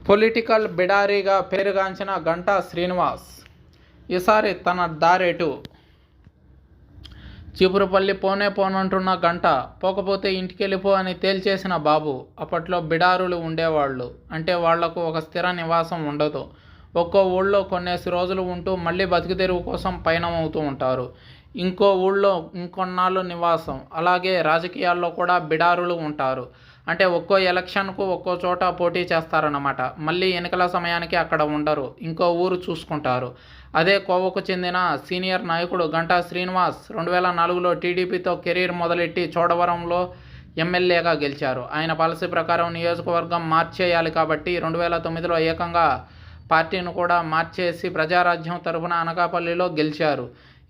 Political బిడారీగా పేరుగాంచిన గంటా శ్రీనివాస్ ఈసారి తన దారేటు. చీపురుపల్లి పోనే పోనంటున్న గంట పోకపోతే ఇంటికెళ్ళిపో అని తేల్చేసిన బాబు. అప్పట్లో బిడారులు ఉండేవాళ్ళు. అంటే వాళ్లకు ఒక స్థిర నివాసం ఉండదు. ఒక్కో ఊళ్ళో కొన్నేసి రోజులు ఉంటూ మళ్ళీ బతుకుదెరువు కోసం పయనమవుతూ ఉంటారు. ఇంకో ఊళ్ళో ఇంకొన్నాళ్ళు నివాసం. అలాగే రాజకీయాల్లో కూడా బిడారులు ఉంటారు. అంటే ఒక్కో ఎలక్షన్కు ఒక్కో చోట పోటీ చేస్తారన్నమాట. మళ్ళీ ఎన్నికల సమయానికి అక్కడ ఉండరు, ఇంకో ఊరు చూసుకుంటారు. అదే కోవకు చెందిన సీనియర్ నాయకుడు గంటా శ్రీనివాస్ 2004లో టీడీపీతో కెరీర్ మొదలెట్టి చోడవరంలో ఎమ్మెల్యేగా గెలిచారు. ఆయన పాలసీ ప్రకారం నియోజకవర్గం మార్చేయాలి కాబట్టి 2009లో ఏకంగా పార్టీని కూడా మార్చేసి ప్రజారాజ్యం తరఫున అనకాపల్లిలో గెలిచారు.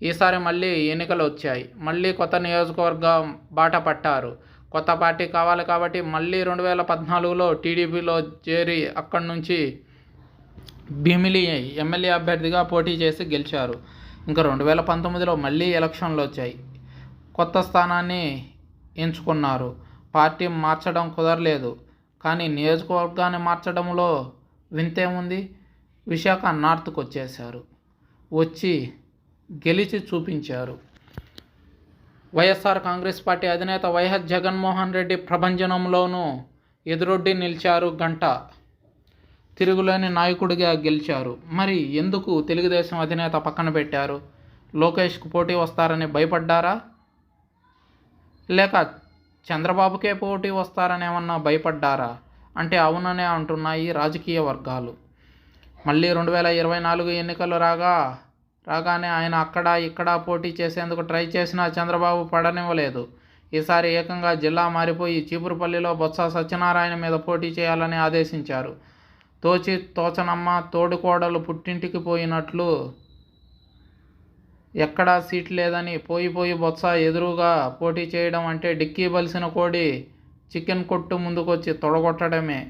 ఈసారి మళ్ళీ ఎన్నికలు వచ్చాయి. మళ్ళీ కొత్త నియోజకవర్గం బాట పట్టారు. కొత్త పార్టీ కావాలి కాబట్టి మళ్ళీ 2014లో టీడీపీలో చేరి అక్కడి నుంచి భీమిలి ఎమ్మెల్యే అభ్యర్థిగా పోటీ చేసి గెలిచారు. ఇంకా 2019లో మళ్ళీ ఎలక్షన్లు వచ్చాయి. కొత్త స్థానాన్ని ఎంచుకున్నారు. పార్టీ మార్చడం కుదరలేదు. కానీ నియోజకవర్గాన్ని మార్చడంలో వింతేముంది? విశాఖ నార్త్కు వచ్చేశారు. వచ్చి గెలిచి చూపించారు. వైఎస్ఆర్ కాంగ్రెస్ పార్టీ అధినేత వైఎస్ జగన్మోహన్ రెడ్డి ప్రభంజనంలోనూ ఎదురొడ్డి నిలిచారు గంట. తిరుగులేని నాయకుడిగా గెలిచారు. మరి ఎందుకు తెలుగుదేశం అధినేత పక్కన పెట్టారు? లోకేష్కు పోటీ వస్తారని భయపడ్డారా? లేక చంద్రబాబుకే పోటీ వస్తారనేమన్నా భయపడ్డారా? అంటే అవుననే అంటున్నాయి రాజకీయ వర్గాలు. మళ్ళీ 2024 ఎన్నికలు రాగానే ఆయన అక్కడ ఇక్కడ పోటీ చేసేందుకు ట్రై చేసినా చంద్రబాబు పడనివ్వలేదు. ఈసారి ఏకంగా జిల్లా మారిపోయి చీపురుపల్లిలో బొత్స సత్యనారాయణ మీద పోటీ చేయాలని ఆదేశించారు. తోచనమ్మ తోడుకోడలు పుట్టింటికి పోయినట్లు ఎక్కడా సీట్ లేదని పోయి బొత్స ఎదురుగా పోటీ చేయడం అంటే డిక్కీ బలిసిన కోడి చికెన్ కొట్టు ముందుకొచ్చి తొడగొట్టడమే.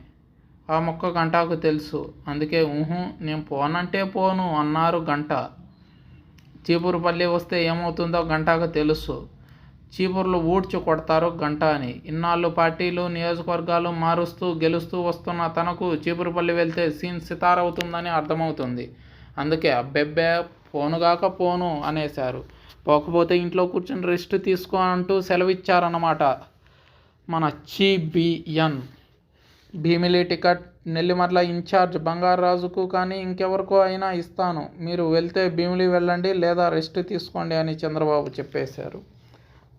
ఆ మొక్క గంటాకు తెలుసు. అందుకే నేను పోనంటే పోను అన్నారు గంట. చీపురుపల్లి వస్తే ఏమవుతుందో గంటాకు తెలుసు. చీపుర్లు ఊడ్చి కొడతారు గంట అని. ఇన్నాళ్ళు పార్టీలు నియోజకవర్గాలు మారుస్తూ గెలుస్తూ వస్తున్న తనకు చీపురుపల్లి వెళ్తే సీన్ సితారవుతుందని అర్థమవుతుంది. అందుకే అబ్బెబ్బే పోనుగాక పోను అనేశారు. పోకపోతే ఇంట్లో కూర్చొని రెస్ట్ తీసుకో అంటూ సెలవిచ్చారన్నమాట. మన CBN Bheemili ticket Nellimarla incharge బంగారాజుకు కానీ ఇంకెవరికో అయినా ఇస్తాను, మీరు వెళ్తే భీమిలి వెళ్ళండి లేదా రెస్ట్ తీసుకోండి అని చంద్రబాబు చెప్పేశారు.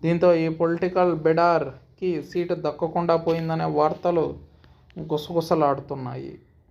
దీంతో ఈ పొలిటికల్ బిడార్కి సీటు దక్కకుండా పోయిందనే వార్తలు గుసగుసలాడుతున్నాయి.